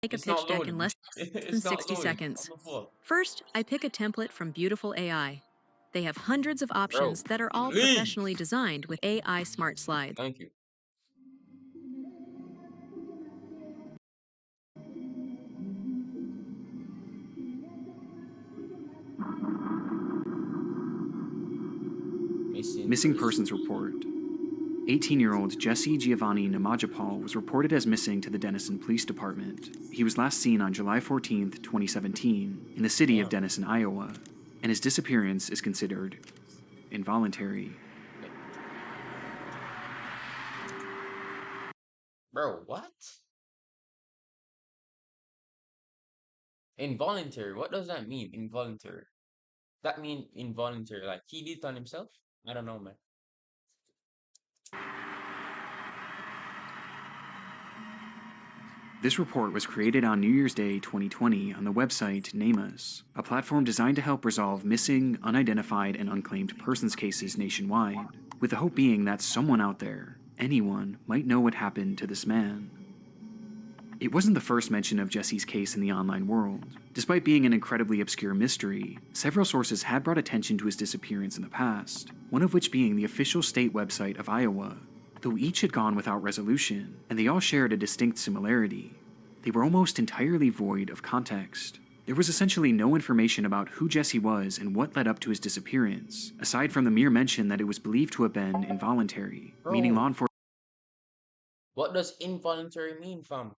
Make a It's pitch not deck in loading. less than It's not 60 loading. What seconds. the fuck? First, I pick a template from Beautiful AI. They have hundreds of Bro, options that are all please. professionally designed with AI smart slides. Thank you. Missing persons report. 18-year-old Jesse Giovanni Nimajapol was reported as missing to the Denison Police Department. He was last seen on July 14, 2017, in the city of Damn. Denison, Iowa, and his disappearance is considered involuntary. Bro, what? Involuntary. What does that mean? Involuntary. That mean involuntary. Like he did it on himself? I don't know, man. This report was created on New Year's Day 2020 on the website NAMUS, a platform designed to help resolve missing, unidentified, and unclaimed persons cases nationwide, with the hope being that someone out there, anyone, might know what happened to this man. It wasn't the first mention of Jesse's case in the online world. Despite being an incredibly obscure mystery, several sources had brought attention to his disappearance in the past, one of which being the official state website of Iowa. Though each had gone without resolution, and they all shared a distinct similarity, they were almost entirely void of context. There was essentially no information about who Jesse was and what led up to his disappearance, aside from the mere mention that it was believed to have been involuntary, meaning law Bro, what does involuntary mean, fam?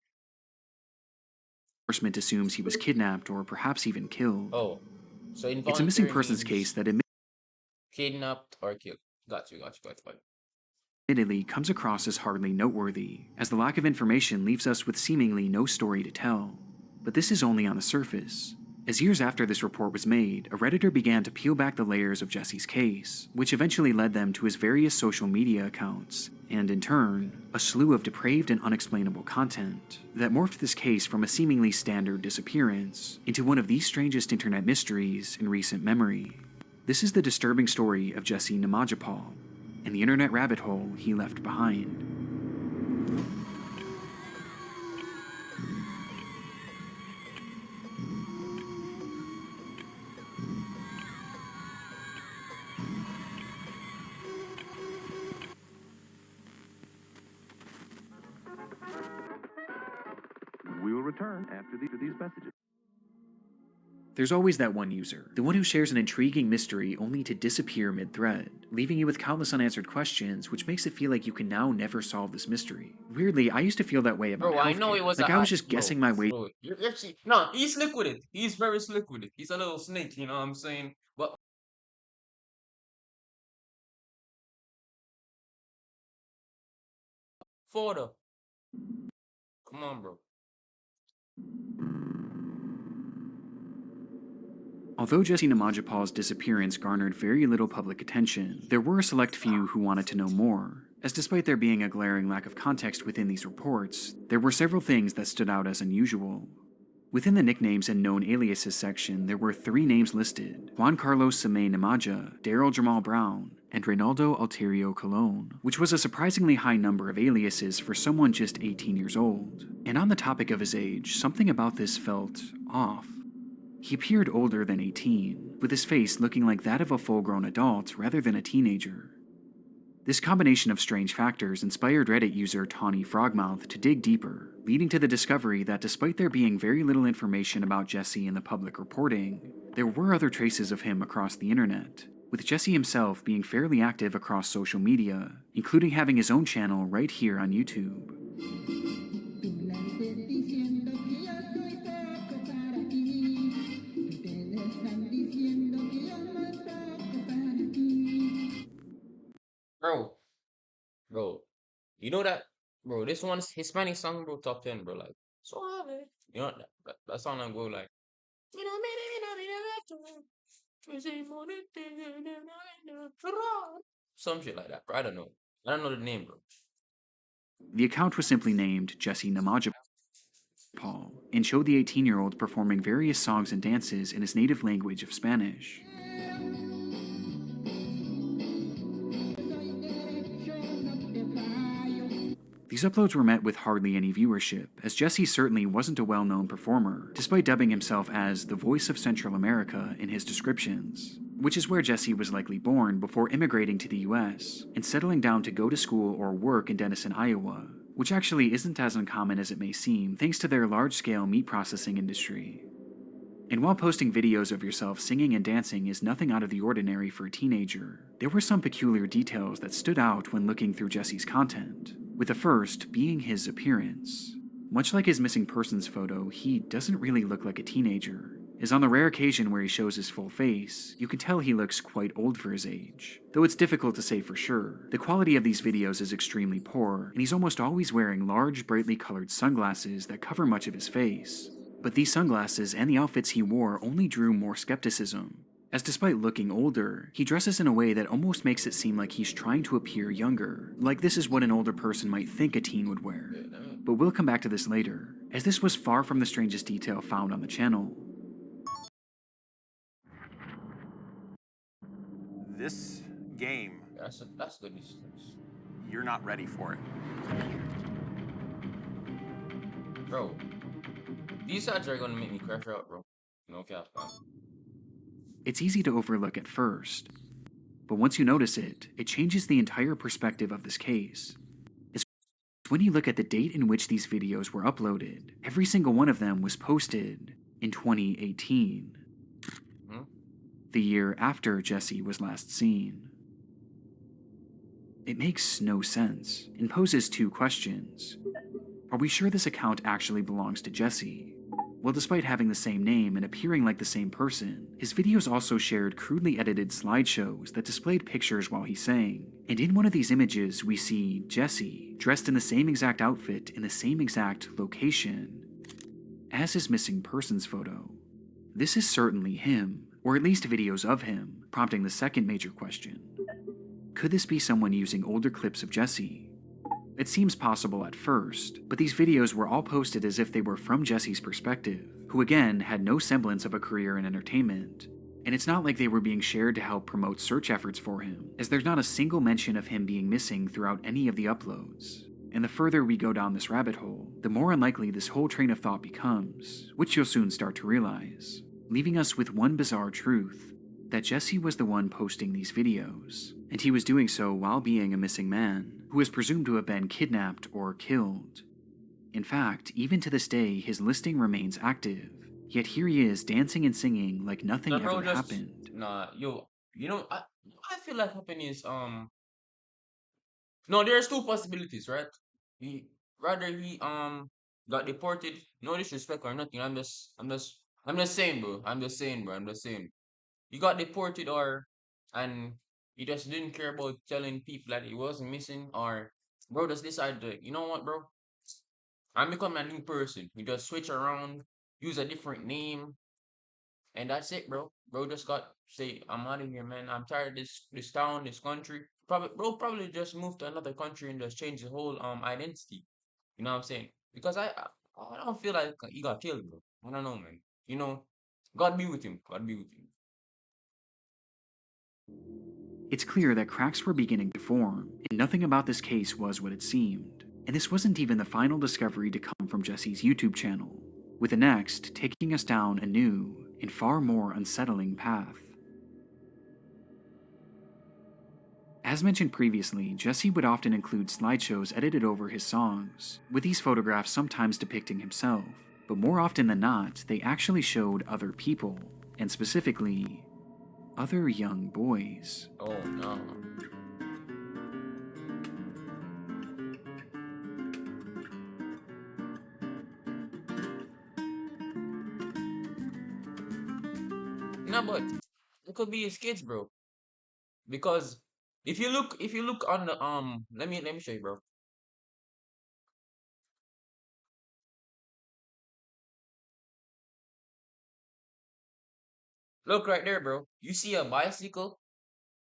enforcement assumes he was kidnapped or perhaps even killed. Oh, so It's a missing involuntary persons case means that kidnapped or killed. Got you. admittedly comes across as hardly noteworthy, as the lack of information leaves us with seemingly no story to tell. But this is only on the surface. As years after this report was made, a Redditor began to peel back the layers of Jesse's case, which eventually led them to his various social media accounts, and in turn, a slew of depraved and unexplainable content that morphed this case from a seemingly standard disappearance into one of the strangest internet mysteries in recent memory. This is the disturbing story of Jesse Nimajapol, and the internet rabbit hole he left behind. We will return after these messages. There's always that one user, the one who shares an intriguing mystery only to disappear mid-thread, leaving you with countless unanswered questions, which makes it feel like you can now never solve this mystery. Weirdly, I used to feel that way about Bro, I know it healthcare, was like a I was just bro. guessing my way. Bro, you're actually no. He's slick with it. He's very slick with it. He's a little snake. You know what I'm saying? But photo. Come on, bro. Although Jesse Nimajapol's disappearance garnered very little public attention, there were a select few who wanted to know more, as despite there being a glaring lack of context within these reports, there were several things that stood out as unusual. Within the nicknames and known aliases section, there were 3 names listed: Juan Carlos Samay Nimaja, Daryl Jamal Brown, and Reynaldo Alterio Colon, which was a surprisingly high number of aliases for someone just 18 years old. And on the topic of his age, something about this felt off. He appeared older than 18, with his face looking like that of a full-grown adult rather than a teenager. This combination of strange factors inspired Reddit user Tawny Frogmouth to dig deeper, leading to the discovery that despite there being very little information about Jesse in the public reporting, there were other traces of him across the internet, with Jesse himself being fairly active across social media, including having his own channel right here on YouTube. Bro, bro. You know that, bro. This one's Hispanic song, bro. Top 10, bro. Like suave. You know that song I go like. Some shit like that, bro. I don't know. I don't know the name, bro. The account was simply named Jesse Nimajapol and showed the 18-year-old performing various songs and dances in his native language of Spanish. These These uploads were met with hardly any viewership, as Jesse certainly wasn't a well-known performer, despite dubbing himself as the voice of Central America in his descriptions, which is where Jesse was likely born before immigrating to the US and settling down to go to school or work in Denison, Iowa, which actually isn't as uncommon as it may seem thanks to their large-scale meat processing industry. And while posting videos of yourself singing and dancing is nothing out of the ordinary for a teenager, there were some peculiar details that stood out when looking through Jesse's content, with the first being his appearance. Much like his missing persons photo, he doesn't really look like a teenager, as on the rare occasion where he shows his full face, you can tell he looks quite old for his age. Though it's difficult to say for sure, the quality of these videos is extremely poor, and he's almost always wearing large, brightly colored sunglasses that cover much of his face. But these sunglasses and the outfits he wore only drew more skepticism, as despite looking older, he dresses in a way that almost makes it seem like he's trying to appear younger, like this is what an older person might think a teen would wear. But we'll come back to this later, as this was far from the strangest detail found on the channel. This game, That's good. you're not ready for it. Bro, these ads are gonna make me crash out, bro. No cap, man. It's easy to overlook at first, but once you notice it, it changes the entire perspective of this case. As when you look at the date in which these videos were uploaded, every single one of them was posted in 2018, the year after Jesse was last seen. It makes no sense and poses two questions. Are we sure this account actually belongs to Jesse? Well, despite having the same name and appearing like the same person, his videos also shared crudely edited slideshows that displayed pictures while he sang. And in one of these images, we see Jesse, dressed in the same exact outfit in the same exact location as his missing persons photo. This is certainly him, or at least videos of him, prompting the second major question. Could this be someone using older clips of Jesse? It seems possible at first, but these videos were all posted as if they were from Jesse's perspective, who again had no semblance of a career in entertainment. And it's not like they were being shared to help promote search efforts for him, as there's not a single mention of him being missing throughout any of the uploads. And the further we go down this rabbit hole, the more unlikely this whole train of thought becomes, which you'll soon start to realize, leaving us with one bizarre truth, that Jesse was the one posting these videos, and he was doing so while being a missing man, who is presumed to have been kidnapped or killed. In fact, even to this day, his listing remains active, yet here he is dancing and singing like nothing Bro, ever happened. Nah, yo, I feel like happening is no, there's two possibilities, right? He he got deported. No disrespect or nothing. I'm just saying, bro. I'm just saying, bro. I'm just saying. He got deported, or and he just didn't care about telling people that he wasn't missing, or bro just decided to, you know what, bro? I'm becoming a new person. He just switch around, use a different name, and that's it, bro. Bro just got say, I'm out of here, man. I'm tired of this town, this country. Probably just move to another country and just change his whole identity. You know what I'm saying? Because I don't feel like he got killed, bro. I don't know, man. You know, God be with him. God be with him. It's clear that cracks were beginning to form, and nothing about this case was what it seemed. And this wasn't even the final discovery to come from Jesse's YouTube channel, with the next taking us down a new and far more unsettling path. As mentioned previously, Jesse would often include slideshows edited over his songs, with these photographs sometimes depicting himself, but more often than not, they actually showed other people, and specifically, other young boys. Oh no. No, but it could be his kids, bro. Because if you look on the let me show you, bro. Look right there, bro. You see a bicycle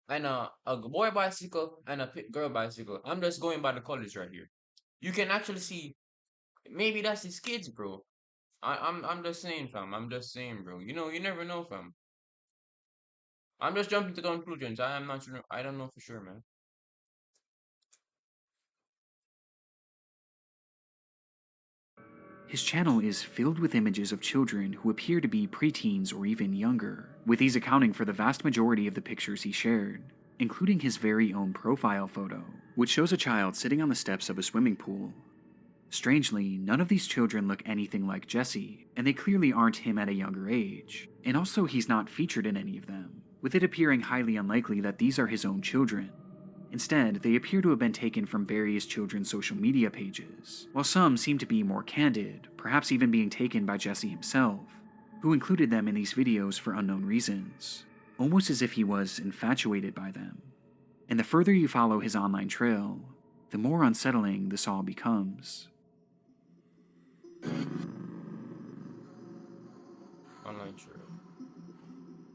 and a boy bicycle and a girl bicycle. I'm just going by the colors right here. You can actually see maybe that's his kids, bro. I'm just saying, fam. I'm just saying, bro. You know, you never know, fam. I'm just jumping to conclusions. I am not sure. I don't know for sure, man. His channel is filled with images of children who appear to be preteens or even younger, with these accounting for the vast majority of the pictures he shared, including his very own profile photo, which shows a child sitting on the steps of a swimming pool. Strangely, none of these children look anything like Jesse, and they clearly aren't him at a younger age, and also he's not featured in any of them, with it appearing highly unlikely that these are his own children. Instead, they appear to have been taken from various children's social media pages, while some seem to be more candid, perhaps even being taken by Jesse himself, who included them in these videos for unknown reasons, almost as if he was infatuated by them. And the further you follow his online trail, the more unsettling this all becomes. Online trail.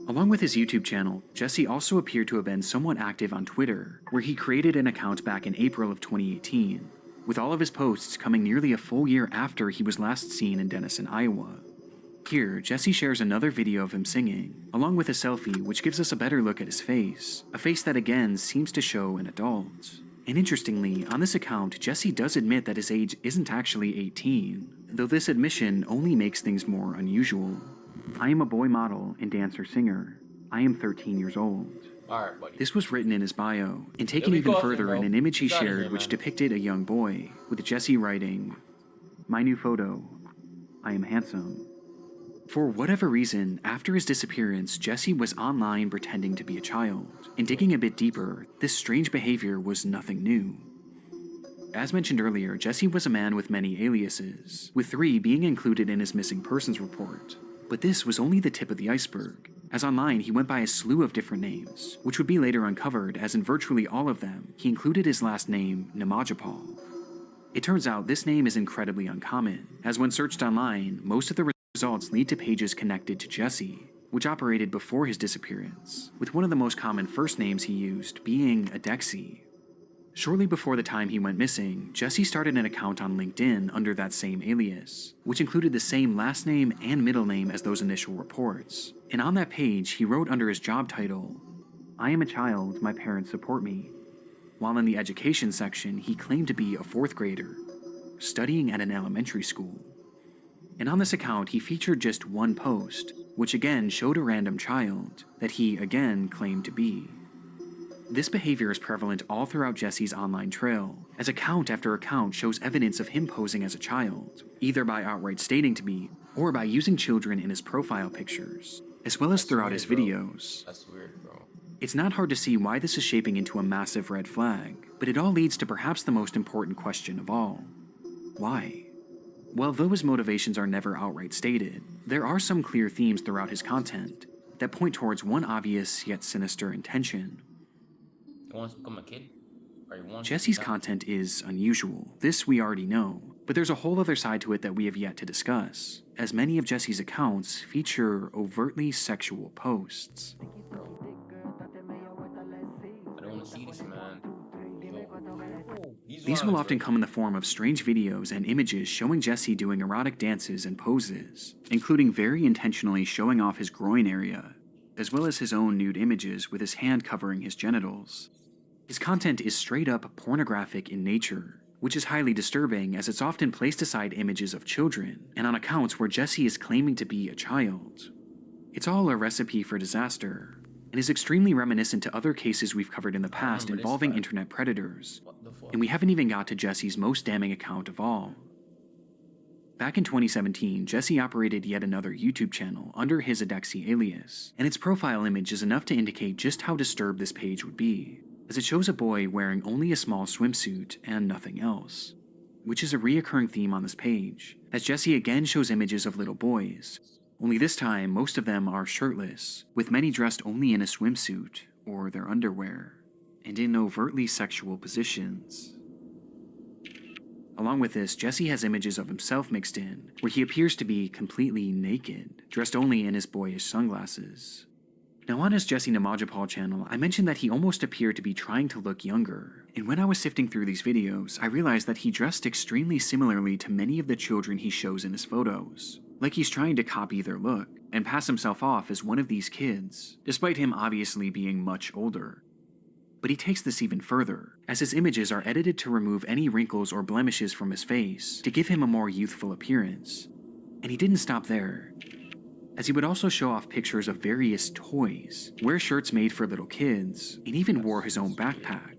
Along with his YouTube channel, Jesse also appeared to have been somewhat active on Twitter, where he created an account back in April of 2018, with all of his posts coming nearly a full year after he was last seen in Denison, Iowa. Here, Jesse shares another video of him singing, along with a selfie which gives us a better look at his face, a face that again seems to show an adult. And interestingly, on this account, Jesse does admit that his age isn't actually 18, though this admission only makes things more unusual. I am a boy model and dancer-singer. I am 13 years old. Alright, buddy. This was written in his bio, and taken we even got further him, in bro. an image he We got him shared here, which man. depicted a young boy, with Jesse writing, "My new photo. I am handsome." For whatever reason, after his disappearance, Jesse was online pretending to be a child, and digging a bit deeper, this strange behavior was nothing new. As mentioned earlier, Jesse was a man with many aliases, with 3 being included in his missing persons report. But this was only the tip of the iceberg, as online he went by a slew of different names, which would be later uncovered as in virtually all of them, he included his last name, Nimajapol. It turns out this name is incredibly uncommon, as when searched online, most of the results lead to pages connected to Jesse, which operated before his disappearance, with one of the most common first names he used being Adexi. Shortly before the time he went missing, Jesse started an account on LinkedIn under that same alias, which included the same last name and middle name as those initial reports. And on that page, he wrote under his job title, "I am a child, my parents support me." While in the education section, he claimed to be a 4th grader, studying at an elementary school. And on this account, he featured just one post, which again showed a random child that he again claimed to be. This behavior is prevalent all throughout Jesse's online trail, as account after account shows evidence of him posing as a child, either by outright stating to be, or by using children in his profile pictures, as well as That's throughout weird, his bro. videos. That's weird, bro. It's not hard to see why this is shaping into a massive red flag, but it all leads to perhaps the most important question of all. Why? Well, though his motivations are never outright stated, there are some clear themes throughout his content that point towards one obvious yet sinister intention. You want to become a kid? Or you want to Jesse's be that? content is unusual, this we already know, but there's a whole other side to it that we have yet to discuss, as many of Jesse's accounts feature overtly sexual posts. I don't want to see this, man. These will often come in the form of strange videos and images showing Jesse doing erotic dances and poses, including very intentionally showing off his groin area, as well as his own nude images with his hand covering his genitals. His content is straight up pornographic in nature, which is highly disturbing as it's often placed aside images of children and on accounts where Jesse is claiming to be a child. It's all a recipe for disaster, and is extremely reminiscent to other cases we've covered in the past remember this involving guy. internet predators, What the fuck? and we haven't even got to Jesse's most damning account of all. Back in 2017, Jesse operated yet another YouTube channel under his Adexi alias, and its profile image is enough to indicate just how disturbed this page would be, as it shows a boy wearing only a small swimsuit and nothing else, which is a reoccurring theme on this page, as Jesse again shows images of little boys, only this time most of them are shirtless, with many dressed only in a swimsuit or their underwear, and in overtly sexual positions. Along with this, Jesse has images of himself mixed in, where he appears to be completely naked, dressed only in his boyish sunglasses. Now on his Jesse Nimajapol channel, I mentioned that he almost appeared to be trying to look younger, and when I was sifting through these videos, I realized that he dressed extremely similarly to many of the children he shows in his photos, like he's trying to copy their look, and pass himself off as one of these kids, despite him obviously being much older. But he takes this even further, as his images are edited to remove any wrinkles or blemishes from his face to give him a more youthful appearance. And he didn't stop there, as he would also show off pictures of various toys, wear shirts made for little kids, and even wore his own backpack.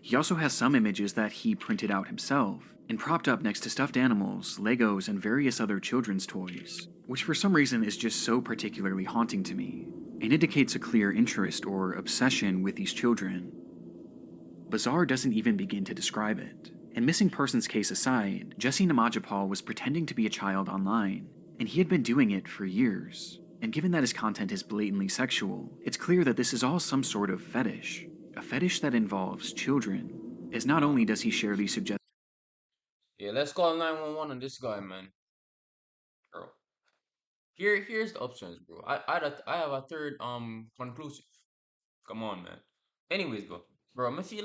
He also has some images that he printed out himself and propped up next to stuffed animals, Legos, and various other children's toys, which for some reason is just so particularly haunting to me, and indicates a clear interest or obsession with these children. Bizarre doesn't even begin to describe it. And missing persons case aside, Jesse Nimajapol was pretending to be a child online, and he had been doing it for years. And given that his content is blatantly sexual, it's clear that this is all some sort of fetish. A fetish that involves children, as not only does he share these suggestions. Yeah, let's call 911 on this guy, man. Bro. Here's the options, bro. I have a third conclusive. Come on, man. Anyways, bro, I feel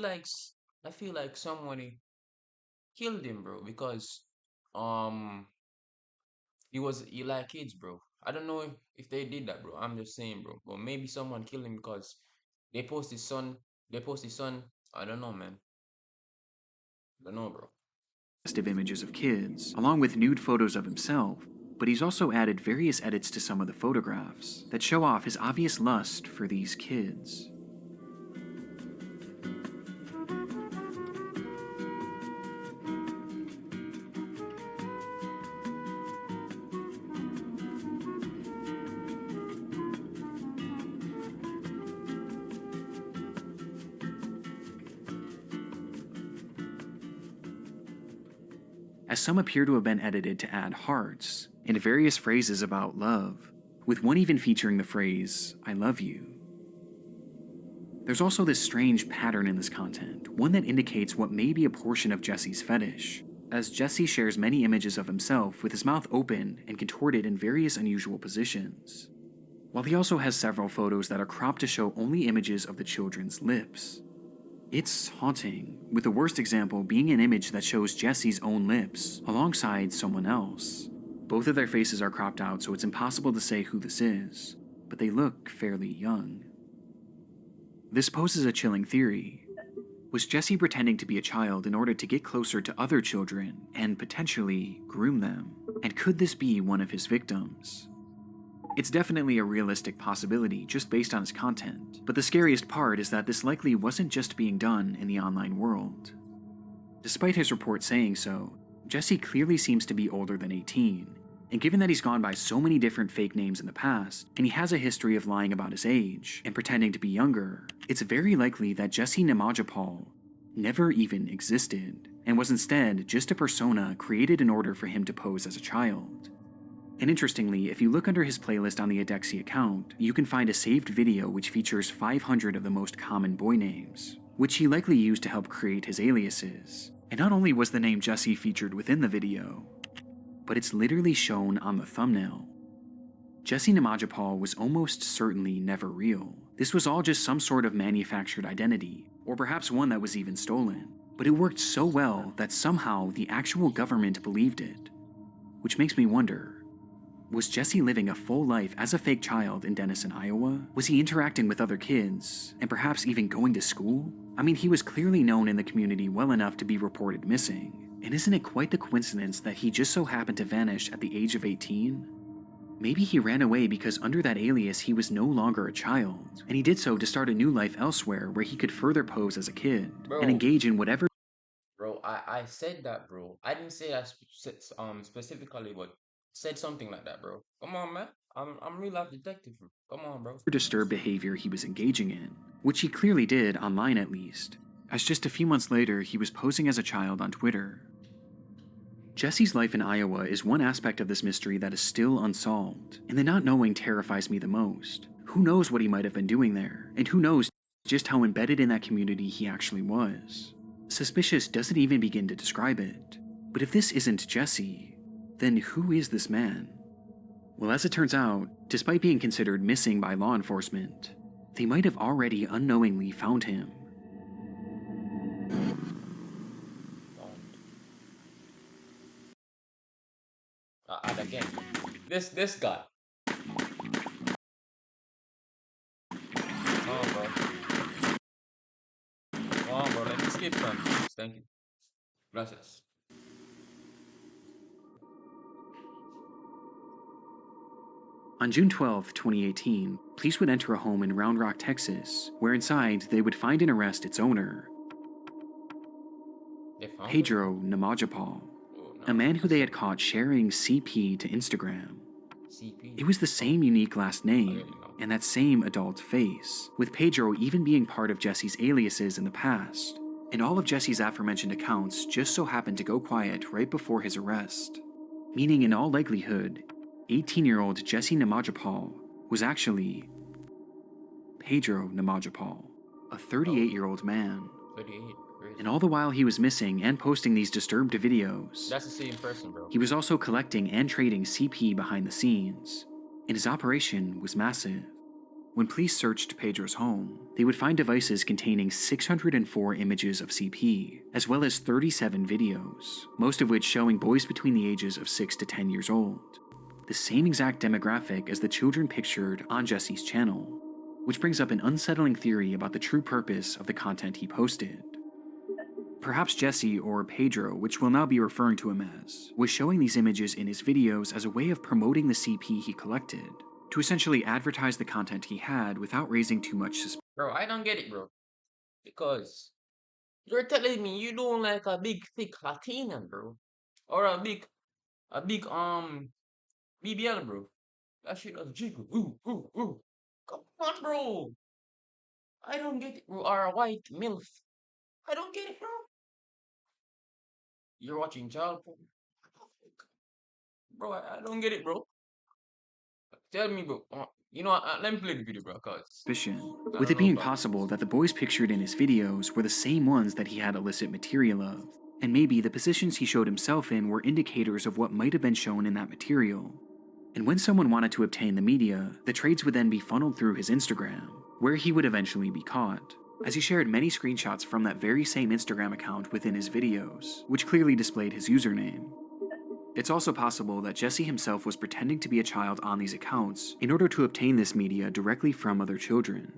like somebody killed him, bro, because um he like kids, bro. I don't know if they did that, bro. I'm just saying, bro. But maybe someone killed him because they post his son. They post his son. I don't know, man. Don't know, bro. Images of kids, along with nude photos of himself, but he's also added various edits to some of the photographs that show off his obvious lust for these kids. As some appear to have been edited to add hearts and various phrases about love, with one even featuring the phrase, "I love you." There's also this strange pattern in this content, one that indicates what may be a portion of Jesse's fetish, as Jesse shares many images of himself with his mouth open and contorted in various unusual positions, while he also has several photos that are cropped to show only images of the children's lips. It's haunting, with the worst example being an image that shows Jesse's own lips alongside someone else. Both of their faces are cropped out, so it's impossible to say who this is, but they look fairly young. This poses a chilling theory. Was Jesse pretending to be a child in order to get closer to other children and potentially groom them? And could this be one of his victims? It's definitely a realistic possibility just based on his content, but the scariest part is that this likely wasn't just being done in the online world. Despite his report saying so, Jesse clearly seems to be older than 18, and given that he's gone by so many different fake names in the past, and he has a history of lying about his age and pretending to be younger, it's very likely that Jesse Nimajapol never even existed, and was instead just a persona created in order for him to pose as a child. And interestingly, if you look under his playlist on the Adexi account, you can find a saved video which features 500 of the most common boy names, which he likely used to help create his aliases. And not only was the name Jesse featured within the video, but it's literally shown on the thumbnail. Jesse Nimajapol was almost certainly never real. This was all just some sort of manufactured identity, or perhaps one that was even stolen. But it worked so well that somehow the actual government believed it. Which makes me wonder, was Jesse living a full life as a fake child in Denison, Iowa? Was he interacting with other kids, and perhaps even going to school? I mean, he was clearly known in the community well enough to be reported missing. And isn't it quite the coincidence that he just so happened to vanish at the age of 18? Maybe he ran away because under that alias he was no longer a child, and he did so to start a new life elsewhere where he could further pose as a kid, and engage in whatever. Bro, I said that, bro. I didn't say that specifically, but said something like that, bro. Come on, man. I'm real life detective, bro. Come on, bro. Disturbed behavior he was engaging in, which he clearly did online at least, as just a few months later he was posing as a child on Twitter. Jesse's life in Iowa is one aspect of this mystery that is still unsolved, and the not knowing terrifies me the most. Who knows what he might have been doing there, and who knows just how embedded in that community he actually was. Suspicious doesn't even begin to describe it. But if this isn't Jesse, then who is this man? Well, as it turns out, despite being considered missing by law enforcement, they might have already unknowingly found him. And again, this guy. Oh, bro. Thank you. Gracias. On June 12, 2018, police would enter a home in Round Rock, Texas, where inside they would find and arrest its owner, They found it? Pedro Nimajapol, Oh, no, a man who they had it's caught sharing CP to Instagram. CP. It was the same unique last name already know. and that same adult face, with Pedro even being part of Jesse's aliases in the past. And all of Jesse's aforementioned accounts just so happened to go quiet right before his arrest. Meaning, in all likelihood, 18-year-old Jesse Nimajapol was actually Pedro Nimajapol, a 38-year-old man. 38. Crazy. And all the while he was missing and posting these disturbed videos, That's the same person, bro. he was also collecting and trading CP behind the scenes, and his operation was massive. When police searched Pedro's home, they would find devices containing 604 images of CP, as well as 37 videos, most of which showing boys between the ages of 6 to 10 years old. The same exact demographic as the children pictured on Jesse's channel, which brings up an unsettling theory about the true purpose of the content he posted. Perhaps Jesse, or Pedro, which we'll now be referring to him as, was showing these images in his videos as a way of promoting the CP he collected, to essentially advertise the content he had without raising too much suspicion. Bro, I don't get it, bro. Because you're telling me you don't like a big, thick Latina, bro. Or a big, BBL, bro. That shit was jiggle. Ooh, ooh, ooh. Come on, bro. I don't get it, bro. Or a white MILF. I don't get it, bro. You're watching child porn. Bro, I don't get it, bro. Tell me, bro. Let me play the video, bro, cause I With it don't know being about possible this. that the boys pictured in his videos were the same ones that he had illicit material of, and maybe the positions he showed himself in were indicators of what might have been shown in that material. And when someone wanted to obtain the media, the trades would then be funneled through his Instagram, where he would eventually be caught, as he shared many screenshots from that very same Instagram account within his videos, which clearly displayed his username. It's also possible that Jesse himself was pretending to be a child on these accounts in order to obtain this media directly from other children.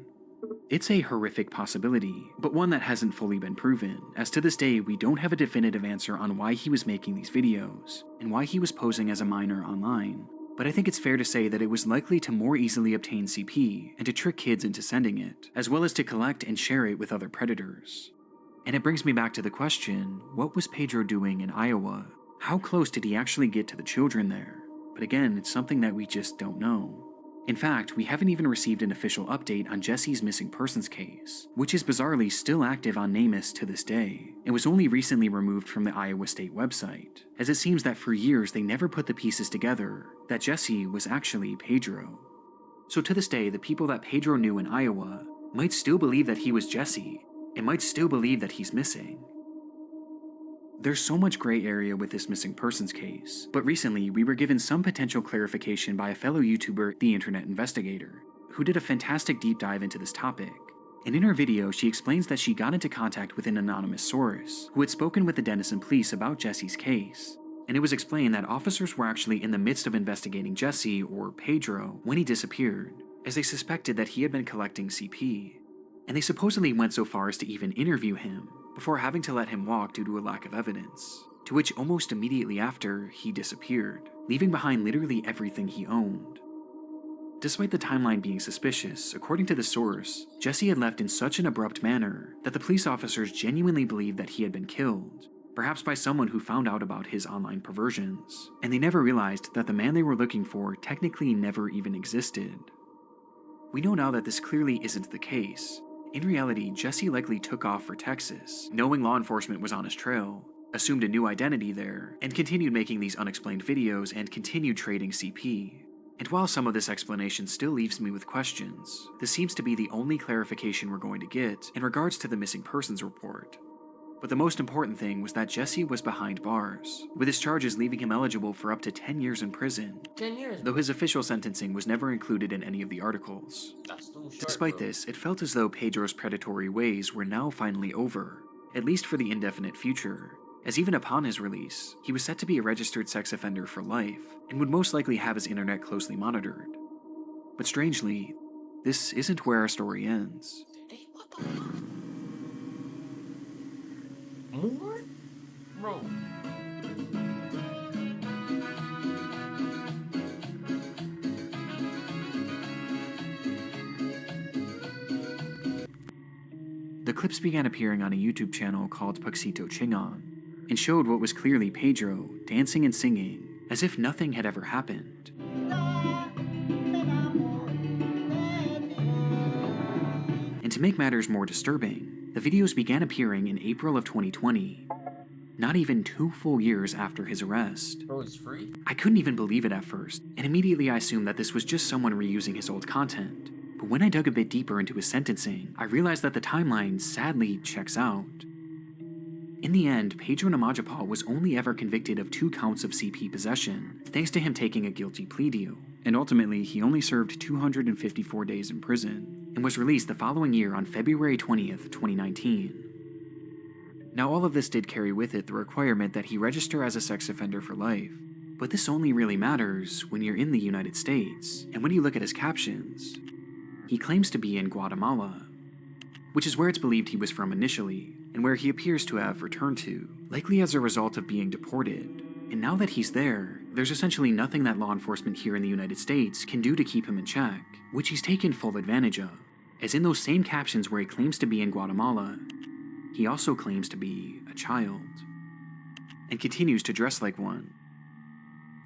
It's a horrific possibility, but one that hasn't fully been proven, as to this day we don't have a definitive answer on why he was making these videos, and why he was posing as a minor online. But I think it's fair to say that it was likely to more easily obtain CP and to trick kids into sending it, as well as to collect and share it with other predators. And it brings me back to the question, what was Pedro doing in Iowa? How close did he actually get to the children there? But again, it's something that we just don't know. In fact, we haven't even received an official update on Jesse's missing persons case, which is bizarrely still active on NamUs to this day, and was only recently removed from the Iowa State website, as it seems that for years they never put the pieces together that Jesse was actually Pedro. So to this day, the people that Pedro knew in Iowa might still believe that he was Jesse, and might still believe that he's missing. There's so much gray area with this missing persons case, but recently we were given some potential clarification by a fellow YouTuber, The Internet Investigator, who did a fantastic deep dive into this topic. And in her video, she explains that she got into contact with an anonymous source who had spoken with the Denison police about Jesse's case. And it was explained that officers were actually in the midst of investigating Jesse, or Pedro, when he disappeared, as they suspected that he had been collecting CP. And they supposedly went so far as to even interview him, before having to let him walk due to a lack of evidence, to which almost immediately after, he disappeared, leaving behind literally everything he owned. Despite the timeline being suspicious, according to the source, Jesse had left in such an abrupt manner that the police officers genuinely believed that he had been killed, perhaps by someone who found out about his online perversions, and they never realized that the man they were looking for technically never even existed. We know now that this clearly isn't the case. In reality, Jesse likely took off for Texas, knowing law enforcement was on his trail, assumed a new identity there, and continued making these unexplained videos and continued trading CP. And while some of this explanation still leaves me with questions, this seems to be the only clarification we're going to get in regards to the missing persons report. But the most important thing was that Jesse was behind bars, with his charges leaving him eligible for up to 10 years in prison, 10 years, though bro. his official sentencing was never included in any of the articles. That's too short, Despite bro. this, it felt as though Pedro's predatory ways were now finally over, at least for the indefinite future, as even upon his release, he was set to be a registered sex offender for life, and would most likely have his internet closely monitored. But strangely, this isn't where our story ends. Hey, what the fuck? More? Bro. The clips began appearing on a YouTube channel called Puxito Chingon and showed what was clearly Pedro dancing and singing as if nothing had ever happened. And to make matters more disturbing, the videos began appearing in April of 2020, not even 2 full years after his arrest. Bro, it's free? I couldn't even believe it at first, and immediately I assumed that this was just someone reusing his old content. But when I dug a bit deeper into his sentencing, I realized that the timeline sadly checks out. In the end, Pedro Nimajapol was only ever convicted of 2 counts of CP possession, thanks to him taking a guilty plea deal, and ultimately he only served 254 days in prison, and was released the following year on February 20th, 2019. Now all of this did carry with it the requirement that he register as a sex offender for life, but this only really matters when you're in the United States, and when you look at his captions, he claims to be in Guatemala, which is where it's believed he was from initially, and where he appears to have returned to, likely as a result of being deported. And now that he's there, there's essentially nothing that law enforcement here in the United States can do to keep him in check, which he's taken full advantage of, as in those same captions where he claims to be in Guatemala, he also claims to be a child, and continues to dress like one.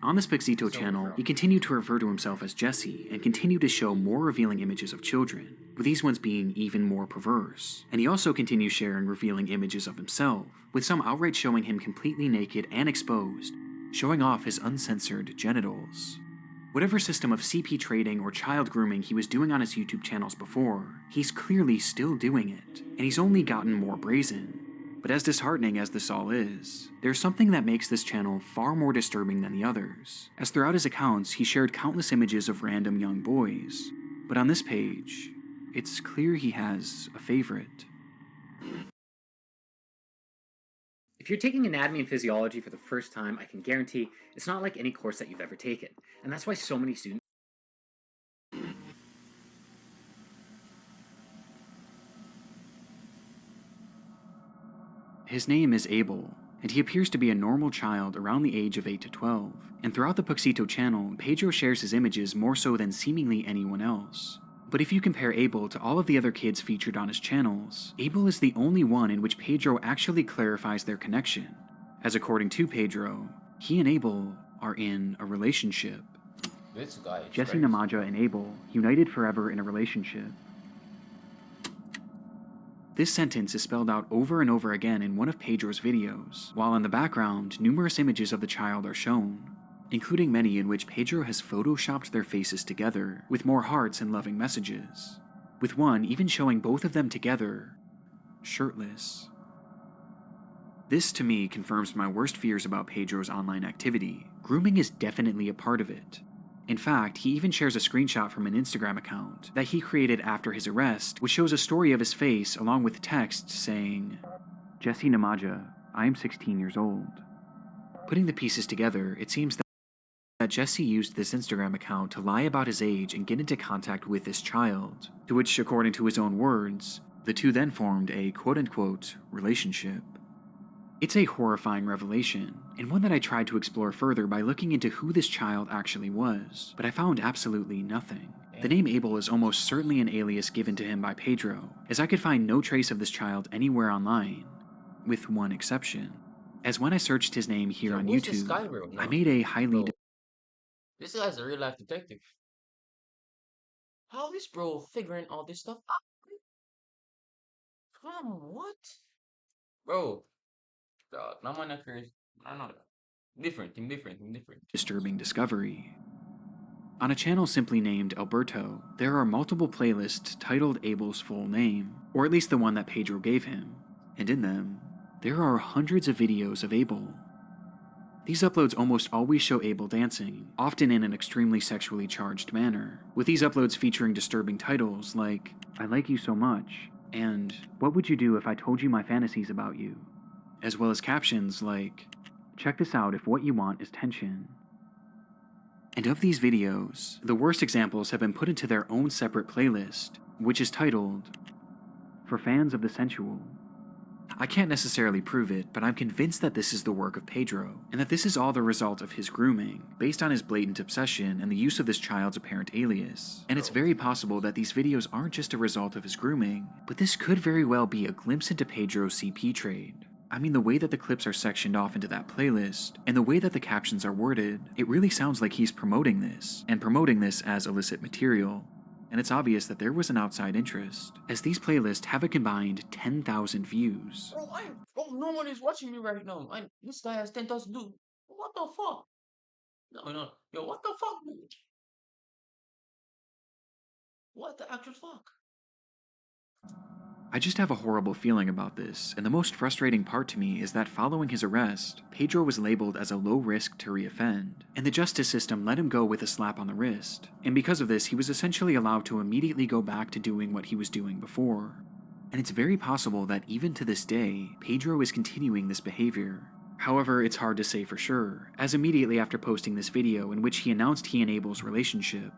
On this Puxito channel, he continued to refer to himself as Jesse and continued to show more revealing images of children, with these ones being even more perverse. And he also continues sharing revealing images of himself, with some outright showing him completely naked and exposed, showing off his uncensored genitals. Whatever system of CP trading or child grooming he was doing on his YouTube channels before, he's clearly still doing it, and he's only gotten more brazen. But as disheartening as this all is, there's something that makes this channel far more disturbing than the others, as throughout his accounts he shared countless images of random young boys. But on this page, it's clear he has a favorite. If you're taking anatomy and physiology for the first time, I can guarantee it's not like any course that you've ever taken, and that's why so many students His name is Abel, and he appears to be a normal child around the age of 8 to 12, and throughout the Puxito channel, Pedro shares his images more so than seemingly anyone else. But if you compare Abel to all of the other kids featured on his channels, Abel is the only one in which Pedro actually clarifies their connection, as according to Pedro, he and Abel are in a relationship. This guy is Jesse crazy. Namaja and Abel, united forever in a relationship. This sentence is spelled out over and over again in one of Pedro's videos, while in the background, numerous images of the child are shown, including many in which Pedro has photoshopped their faces together, with more hearts and loving messages, with one even showing both of them together, shirtless. This, to me, confirms my worst fears about Pedro's online activity. Grooming is definitely a part of it. In fact, he even shares a screenshot from an Instagram account that he created after his arrest, which shows a story of his face along with text saying, "Jesse Namaja, I am 16 years old." Putting the pieces together, it seems that Jesse used this Instagram account to lie about his age and get into contact with this child, to which, according to his own words, the two then formed a quote-unquote relationship. It's a horrifying revelation, and one that I tried to explore further by looking into who this child actually was, but I found absolutely nothing. The name Abel is almost certainly an alias given to him by Pedro, as I could find no trace of this child anywhere online, with one exception. As when I searched his name here So on who's this YouTube, guy, bro? I No. made a highly Bro. This guy's a real life detective. How is bro figuring all this stuff out? What? Bro, dog, no man not crazy. I know that. Different, I'm different. disturbing discovery. On a channel simply named Alberto, there are multiple playlists titled Abel's full name, or at least the one that Pedro gave him, and in them, there are hundreds of videos of Abel. These uploads almost always show Abel dancing, often in an extremely sexually charged manner, with these uploads featuring disturbing titles like, "I like you so much," and "What would you do if I told you my fantasies about you?" as well as captions like, "Check this out if what you want is tension." And of these videos, the worst examples have been put into their own separate playlist, which is titled, "For Fans of the Sensual." I can't necessarily prove it, but I'm convinced that this is the work of Pedro, and that this is all the result of his grooming, based on his blatant obsession and the use of this child's apparent alias. And it's very possible that these videos aren't just a result of his grooming, but this could very well be a glimpse into Pedro's CP trade. I mean, the way that the clips are sectioned off into that playlist, and the way that the captions are worded, it really sounds like he's promoting this, and promoting this as illicit material. And it's obvious that there was an outside interest, as these playlists have a combined 10,000 views. Bro, no one is watching me right now. This guy has 10,000 dude. What the fuck? No. Yo, what the fuck, dude? What the actual fuck? I just have a horrible feeling about this, and the most frustrating part to me is that following his arrest, Pedro was labeled as a low risk to reoffend, and the justice system let him go with a slap on the wrist, and because of this he was essentially allowed to immediately go back to doing what he was doing before. And it's very possible that even to this day, Pedro is continuing this behavior. However, it's hard to say for sure, as immediately after posting this video in which he announced he and Abel's relationship,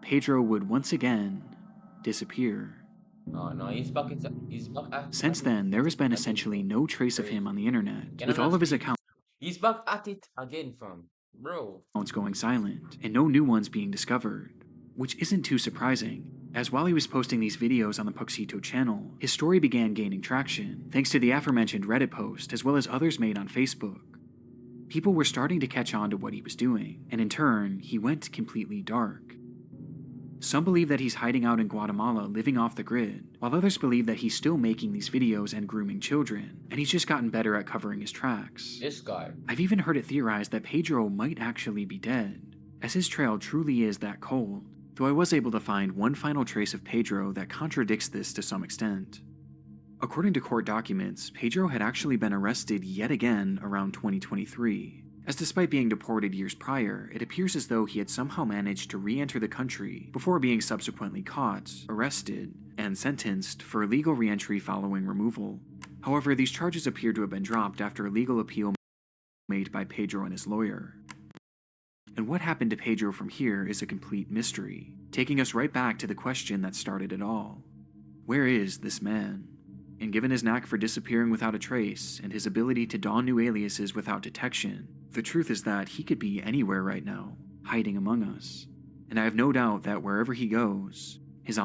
Pedro would once again disappear. Oh no, he's back at Since then, there has been essentially no trace of him on the internet, with all of his accounts He's back at it again, fam. Bro. going silent, and no new ones being discovered. Which isn't too surprising, as while he was posting these videos on the Puxito channel, his story began gaining traction, thanks to the aforementioned Reddit post as well as others made on Facebook. People were starting to catch on to what he was doing, and in turn, he went completely dark. Some believe that he's hiding out in Guatemala living off the grid, while others believe that he's still making these videos and grooming children, and he's just gotten better at covering his tracks. This guy. I've even heard it theorized that Pedro might actually be dead, as his trail truly is that cold, though I was able to find one final trace of Pedro that contradicts this to some extent. According to court documents, Pedro had actually been arrested yet again around 2023, as despite being deported years prior, it appears as though he had somehow managed to re-enter the country before being subsequently caught, arrested, and sentenced for illegal re-entry following removal. However, these charges appear to have been dropped after a legal appeal made by Pedro and his lawyer. And what happened to Pedro from here is a complete mystery, taking us right back to the question that started it all. Where is this man? And given his knack for disappearing without a trace, and his ability to don new aliases without detection, the truth is that he could be anywhere right now, hiding among us. And I have no doubt that wherever he goes, his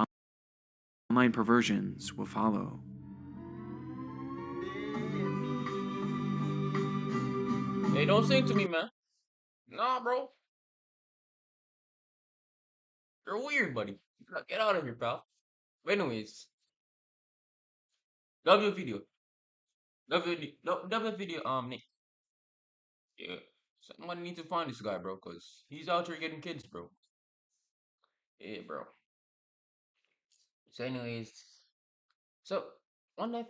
online perversions will follow. Hey, don't sing to me, man. Nah, bro. You're weird, buddy. Get out of here, pal. But anyways, love your video. Love your video, Nick. Yeah. Somebody need to find this guy, bro, because he's out here getting kids, bro. Yeah, bro. So anyways, so one life